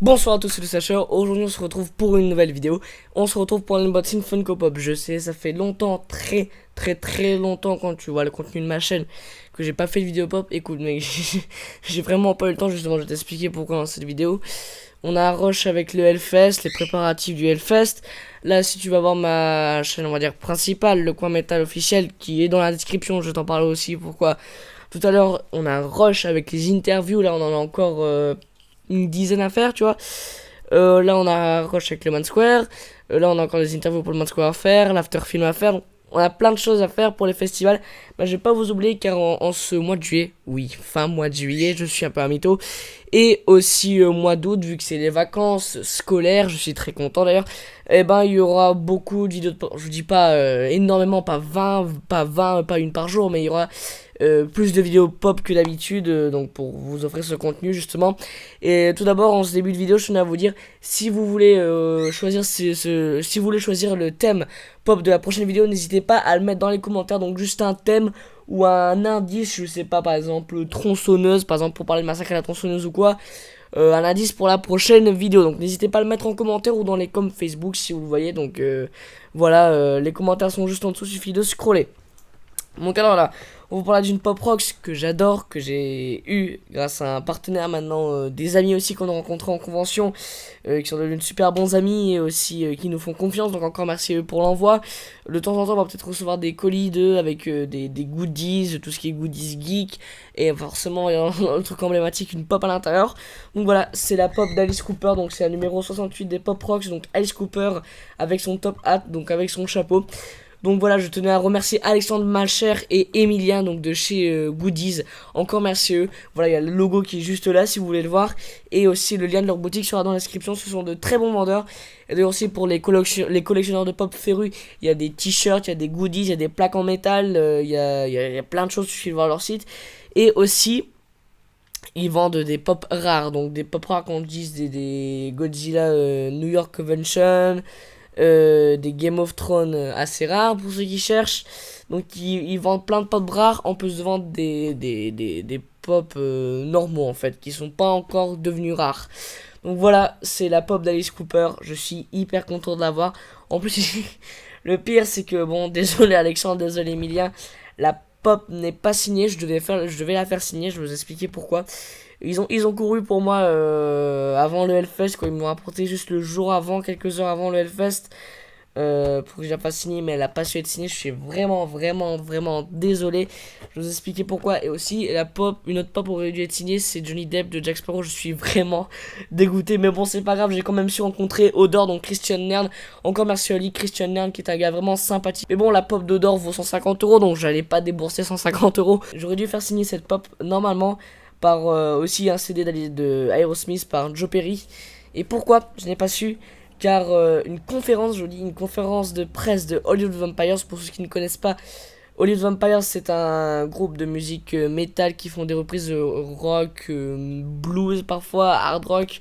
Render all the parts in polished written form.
Bonsoir à tous, c'est le Sacher. Aujourd'hui on se retrouve pour une nouvelle vidéo. On se retrouve pour l'unboxing Funko Pop. Je sais, ça fait longtemps, très longtemps, quand tu vois le contenu de ma chaîne, que j'ai pas fait de vidéo pop. Écoute mec, j'ai vraiment pas eu le temps. Justement, je vais t'expliquer pourquoi dans cette vidéo. On a un rush avec le Hellfest, les préparatifs du Hellfest. Là, si tu vas voir ma chaîne, on va dire principale, le coin métal officiel, qui est dans la description, je t'en parle aussi. Pourquoi tout à l'heure on a un rush avec les interviews. Là on en a encore une dizaine à faire, tu vois. Là on a un rush avec le Man Square. Là on a encore des interviews pour le Man Square à faire, l'after film à faire. Donc, on a plein de choses à faire pour les festivals. Bah, je vais pas vous oublier car en ce mois de juillet, oui, fin mois de juillet, je suis un peu un mytho. Et aussi mois d'août, vu que c'est les vacances scolaires, je suis très content d'ailleurs. Et ben il y aura beaucoup de vidéos de... Je vous dis pas énormément, pas 20, pas une par jour, mais il y aura plus de vidéos pop que d'habitude, donc pour vous offrir ce contenu justement. Et tout d'abord, en ce début de vidéo, je tenais à vous dire, si vous voulez choisir si vous voulez choisir le thème pop de la prochaine vidéo, n'hésitez pas à le mettre dans les commentaires. Donc juste un thème ou un indice, je sais pas, par exemple tronçonneuse, par exemple pour parler de massacre à la tronçonneuse ou quoi. Un indice pour la prochaine vidéo, donc n'hésitez pas à le mettre en commentaire ou dans les coms Facebook si vous le voyez. Donc voilà, les commentaires sont juste en dessous, suffit de scroller. Donc alors là, on vous parle d'une pop rocks que j'adore, que j'ai eu grâce à un partenaire maintenant, des amis aussi qu'on a rencontrés en convention, qui sont devenus super bons amis et aussi qui nous font confiance. Donc encore merci à eux pour l'envoi. De temps en temps on va peut-être recevoir des colis d'eux avec des goodies, tout ce qui est goodies geek. Et forcément il y a un truc emblématique, une pop à l'intérieur. Donc voilà, c'est la pop d'Alice Cooper, donc c'est la numéro 68 des pop rocks. Donc Alice Cooper avec son top hat, donc avec son chapeau. Donc voilà, je tenais à remercier Alexandre Malcher et Emilien, donc de chez Goodies. Encore merci à eux. Voilà, il y a le logo qui est juste là si vous voulez le voir. Et aussi le lien de leur boutique sera dans la description. Ce sont de très bons vendeurs. Et d'ailleurs aussi pour les collectionneurs de pop férus, il y a des t-shirts, il y a des goodies, il y a des plaques en métal. Il y a plein de choses, il suffit de voir leur site. Et aussi, ils vendent des pop rares. Donc des pop rares, qu'on dise des Godzilla New York Convention. Des Game of Thrones assez rares pour ceux qui cherchent. Donc ils vendent plein de pop rares en plus de vendre des pop normaux en fait, qui sont pas encore devenus rares. Donc voilà, c'est la pop d'Alice Cooper. Je suis hyper content de l'avoir. En plus, le pire c'est que bon, désolé Alexandre, désolé Emilien, la pop n'est pas signée. Je devais la faire signer. Je vais vous expliquer pourquoi. Ils ont couru pour moi avant le Hellfest, quoi. Ils m'ont apporté juste le jour avant, quelques heures avant le Hellfest, pour que je la fasse signer, mais elle a pas su être signée. Je suis vraiment désolé. Je vais vous expliquer pourquoi. Et aussi une autre pop aurait dû être signée, c'est Johnny Depp de Jack Sparrow. Je suis vraiment dégoûté, mais bon c'est pas grave, j'ai quand même su rencontrer Odor, donc Christian Nern. Encore merci à lui, Christian Nern, qui est un gars vraiment sympathique. Mais bon, la pop d'Odor vaut 150 €, donc j'allais pas débourser 150 €. J'aurais dû faire signer cette pop normalement par aussi un CD de Aerosmith par Joe Perry. Et pourquoi je n'ai pas su? Car une conférence de presse de Hollywood Vampires, pour ceux qui ne connaissent pas, Hollywood Vampires c'est un groupe de musique metal qui font des reprises rock, blues parfois, hard rock.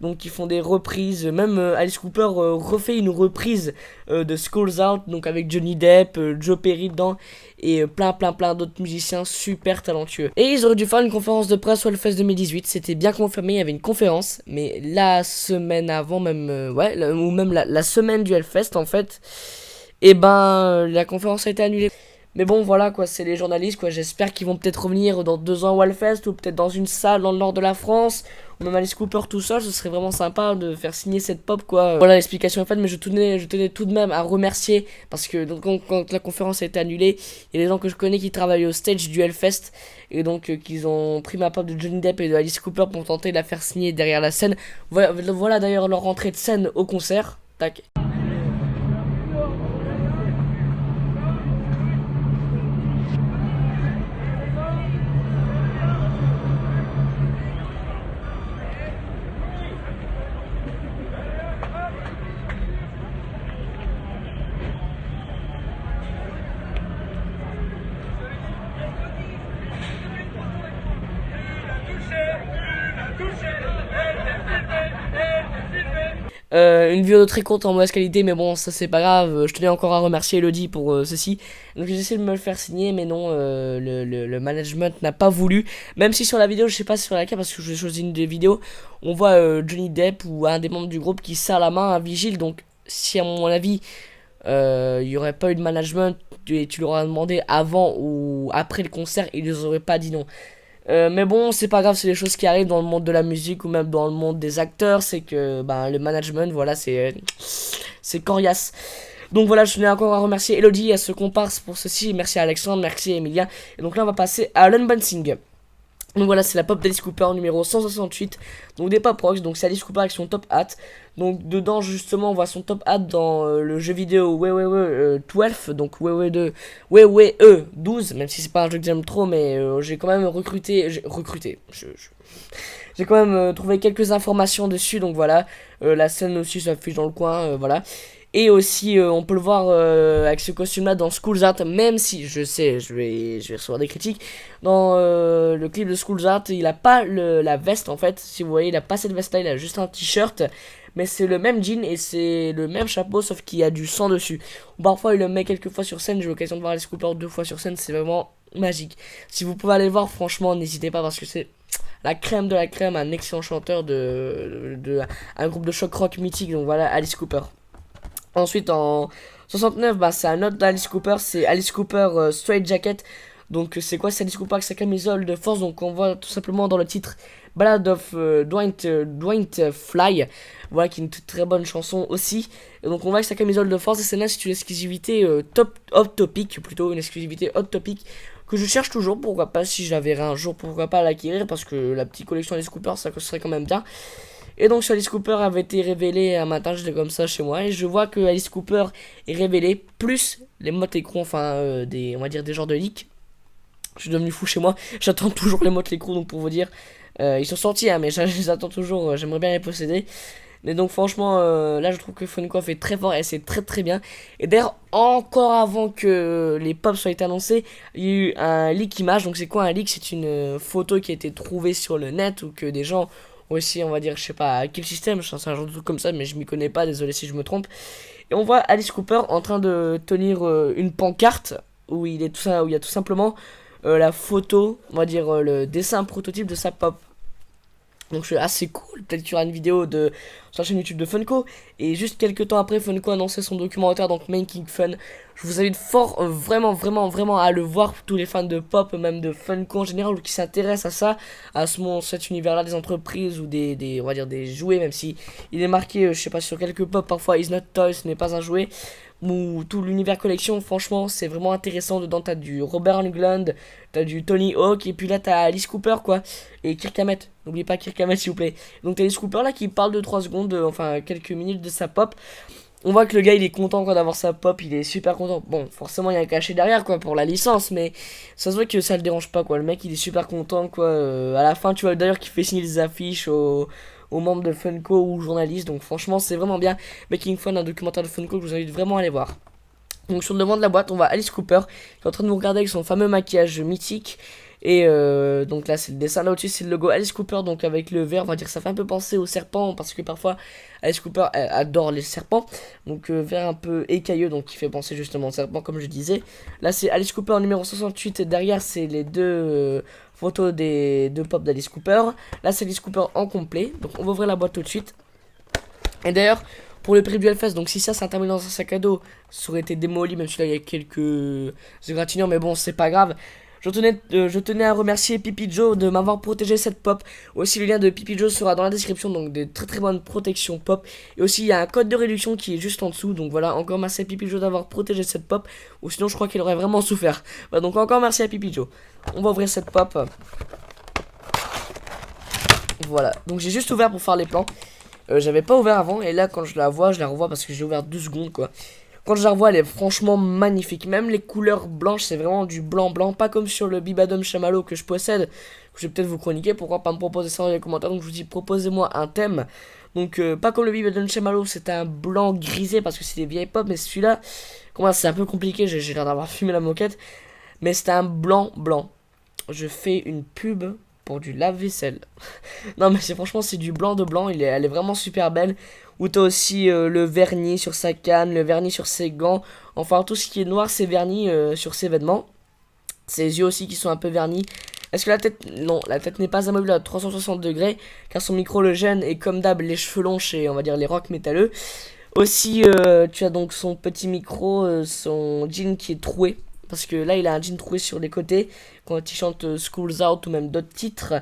Donc ils font des reprises, même Alice Cooper refait une reprise de Skulls Out, donc avec Johnny Depp, Joe Perry dedans, et plein d'autres musiciens super talentueux. Et ils auraient dû faire une conférence de presse au Hellfest 2018, c'était bien confirmé, il y avait une conférence, mais la semaine avant même, ou même la semaine du Hellfest en fait, et ben la conférence a été annulée. Mais bon voilà quoi, c'est les journalistes quoi, j'espère qu'ils vont peut-être revenir dans 2 ans au Hellfest, ou peut-être dans une salle dans le nord de la France, ou même Alice Cooper tout seul. Ce serait vraiment sympa de faire signer cette pop quoi. Voilà, l'explication est faite, mais je tenais tout de même à remercier, parce que donc, quand la conférence a été annulée, il y a des gens que je connais qui travaillent au stage du Hellfest, et donc qu'ils ont pris ma pop de Johnny Depp et de Alice Cooper pour tenter de la faire signer derrière la scène. Voilà d'ailleurs leur entrée de scène au concert, tac. Une vidéo très courte en mauvaise qualité, mais bon, ça c'est pas grave. Je tenais encore à remercier Elodie pour ceci. Donc j'ai essayé de me le faire signer, mais non, le management n'a pas voulu. Même si sur la vidéo, je sais pas sur laquelle, parce que j'ai choisi une des vidéos, on voit Johnny Depp ou un des membres du groupe qui serre la main à Vigile. Donc si à mon avis, il y aurait pas eu de management et tu leur aurais demandé avant ou après le concert, ils les auraient pas dit non. Mais bon, c'est pas grave, c'est des choses qui arrivent dans le monde de la musique ou même dans le monde des acteurs. C'est que ben, le management, voilà, c'est coriace. Donc voilà, je tenais encore à remercier Elodie et à ce comparse pour ceci. Merci à Alexandre, merci à Emilia. Et donc là, on va passer à l'unboxing. Donc voilà, c'est la pop d'Alice Cooper numéro 168. Donc des pop rocks, donc c'est Alice Cooper avec son top hat. Donc dedans justement on voit son top hat dans le jeu vidéo WWE 12. Donc WWE 12, même si c'est pas un jeu que j'aime trop, mais j'ai quand même j'ai quand même trouvé quelques informations dessus. Donc voilà, la scène aussi s'affiche dans le coin, voilà. Et aussi, on peut le voir avec ce costume-là dans School's Art, même si, je sais, je vais recevoir des critiques. Dans le clip de School's Art, il a pas la veste, en fait. Si vous voyez, il a pas cette veste-là, il a juste un t-shirt. Mais c'est le même jean et c'est le même chapeau, sauf qu'il y a du sang dessus. Parfois, il le met quelques fois sur scène. J'ai eu l'occasion de voir Alice Cooper 2 fois sur scène, c'est vraiment magique. Si vous pouvez aller le voir, franchement, n'hésitez pas parce que c'est la crème de la crème, un excellent chanteur un groupe de choc rock mythique. Donc voilà, Alice Cooper. Ensuite en 69, bah, c'est un autre d'Alice Cooper, c'est Alice Cooper Straight Jacket. Donc c'est quoi, c'est Alice Cooper avec sa camisole de force. Donc on voit tout simplement dans le titre Ballad of Dwight Fly. Voilà, qui est une très bonne chanson aussi. Et donc on voit avec sa camisole de force. Et c'est là, c'est une exclusivité hot topic, plutôt une exclusivité hot topic que je cherche toujours. Pourquoi pas, si j'avais un jour, pourquoi pas l'acquérir, parce que la petite collection Alice Cooper, ça serait quand même bien. Et donc Alice Cooper avait été révélé un matin, j'étais comme ça chez moi, et je vois que Alice Cooper est révélé, plus les mots écrans, enfin on va dire des genres de leaks. Je suis devenu fou chez moi, j'attends toujours les mots écrans, donc pour vous dire, ils sont sortis, hein, mais je les attends toujours, j'aimerais bien les posséder. Mais donc franchement, là je trouve que Funko fait très fort et c'est très très bien. Et d'ailleurs, encore avant que les pops soient été annoncés, il y a eu un leak image. Donc c'est quoi un leak? C'est une photo qui a été trouvée sur le net ou que des gens aussi, on va dire, je sais pas à quel système, je pense un genre de truc comme ça, mais je m'y connais pas, désolé si je me trompe. Et on voit Alice Cooper en train de tenir une pancarte où il y a tout simplement la photo, on va dire le dessin prototype de sa pop. Donc c'est assez cool, peut-être qu'il y aura une vidéo sur la chaîne YouTube de Funko. Et juste quelques temps après, Funko a annoncé son documentaire, donc Making Fun. Je vous invite fort, vraiment à le voir, tous les fans de pop, même de Funko en général, ou qui s'intéressent à ça, cet univers-là, des entreprises ou on va dire des jouets, même si il est marqué, je sais pas, sur quelques pop, parfois Is Not Toy, ce n'est pas un jouet. Ou tout l'univers collection, franchement c'est vraiment intéressant. Dedans t'as du Robert Englund, t'as du Tony Hawk, et puis là t'as Alice Cooper quoi, et Kirk Hammett, n'oubliez pas Kirk Hammett s'il vous plaît. Donc t'as Alice Cooper là qui parle de 3 secondes, enfin quelques minutes de sa pop. On voit que le gars il est content quoi d'avoir sa pop, il est super content. Bon forcément il y a un cachet derrière quoi pour la licence, mais ça se voit que ça le dérange pas quoi. Le mec il est super content quoi, à la fin tu vois d'ailleurs qu'il fait signer des affiches aux membres de Funko ou journalistes. Donc franchement c'est vraiment bien. Making Fun, un documentaire de Funko que je vous invite vraiment à aller voir. Donc sur le devant de la boîte on voit Alice Cooper qui est en train de nous regarder avec son fameux maquillage mythique. Et donc là c'est le dessin, là au-dessus c'est le logo Alice Cooper, donc avec le vert, on va dire que ça fait un peu penser au serpent, parce que parfois Alice Cooper adore les serpents. Donc vert un peu écailleux, donc qui fait penser justement au serpent comme je disais. Là c'est Alice Cooper numéro 68, et derrière c'est les deux photos des deux pop d'Alice Cooper. Là c'est Alice Cooper en complet, donc on va ouvrir la boîte tout de suite. Et d'ailleurs pour le prix du Hellfest, donc si ça c'est terminé dans un sac à dos, ça aurait été démoli, même si là il y a quelques égratignures, mais bon c'est pas grave. Je tenais à remercier Pipi Joe de m'avoir protégé cette pop. Aussi le lien de Pipi Joe sera dans la description, donc des très bonnes protections pop. Et aussi il y a un code de réduction qui est juste en dessous. Donc voilà, encore merci à Pipi Joe d'avoir protégé cette pop. Ou sinon je crois qu'il aurait vraiment souffert. Voilà, donc encore merci à Pipi Joe. On va ouvrir cette pop. Voilà, donc j'ai juste ouvert pour faire les plans. J'avais pas ouvert avant, et là quand je la vois, je la revois parce que j'ai ouvert 2 secondes quoi. Quand je la revois, elle est franchement magnifique. Même les couleurs blanches, c'est vraiment du blanc, pas comme sur le Bibadum Chamallow que je possède, que je vais peut-être vous chroniquer. Pourquoi pas me proposer ça dans les commentaires? Donc je vous dis, proposez-moi un thème. Donc pas comme le Bibadum Chamallow, c'est un blanc grisé parce que c'est des vieilles pop. Mais celui-là, comment c'est un peu compliqué, j'ai l'air d'avoir fumé la moquette. Mais c'est un blanc. Je fais une pub pour du lave-vaisselle. Non mais c'est franchement c'est du blanc de blanc, elle est vraiment super belle. Où t'as aussi le vernis sur sa canne, le vernis sur ses gants. Enfin tout ce qui est noir c'est vernis sur ses vêtements. Ses yeux aussi qui sont un peu vernis. Est-ce que la tête... Non, la tête n'est pas amovible à 360 degrés. Car son micro le gêne et comme d'hab les cheveux longs chez on va dire les rock métalleux. Aussi tu as donc son petit micro, son jean qui est troué. Parce que là il a un jean troué sur les côtés. Quand il chante School's Out ou même d'autres titres.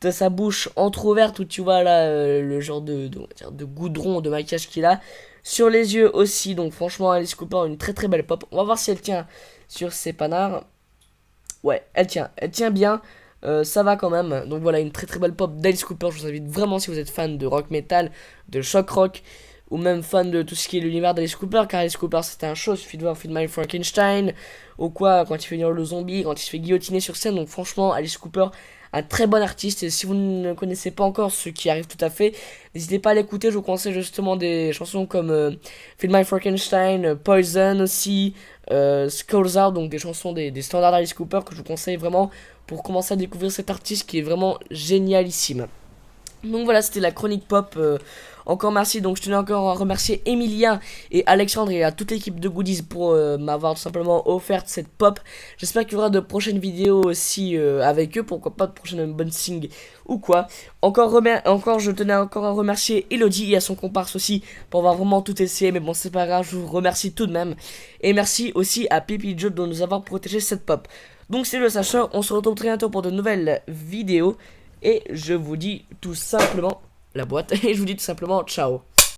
De sa bouche entrouverte où tu vois là le genre de goudron de maquillage qu'il a. Sur les yeux aussi, donc franchement Alice Cooper a une très très belle pop. On va voir si elle tient sur ses panards. Ouais, elle tient bien, ça va quand même. Donc voilà, une très très belle pop d'Alice Cooper. Je vous invite vraiment si vous êtes fan de rock metal, de shock rock, ou même fan de tout ce qui est l'univers d'Alice Cooper, car Alice Cooper c'était un show, il suffit de voir Film My Frankenstein, ou quoi, quand il fait venir le zombie, quand il se fait guillotiner sur scène. Donc franchement, Alice Cooper, un très bon artiste, et si vous ne connaissez pas encore, ce qui arrive tout à fait, n'hésitez pas à l'écouter. Je vous conseille justement des chansons comme Film My Frankenstein, Poison aussi, Skulls Out, donc des chansons des standards d'Alice Cooper que je vous conseille vraiment pour commencer à découvrir cet artiste qui est vraiment génialissime. Donc voilà, c'était la chronique pop. Encore merci, donc je tenais encore à remercier Emilien et Alexandre et à toute l'équipe de Goodies pour m'avoir tout simplement offert cette pop. J'espère qu'il y aura de prochaines vidéos aussi avec eux, pourquoi pas de prochaines unboxing ou quoi. Encore je tenais encore à remercier Elodie et à son comparse aussi pour avoir vraiment tout essayé, mais bon c'est pas grave, je vous remercie tout de même. Et merci aussi à Pipi Joe de nous avoir protégé cette pop. Donc c'est le Sacha, on se retrouve très bientôt pour de nouvelles vidéos. Et je vous dis tout simplement la boîte. Et je vous dis tout simplement ciao.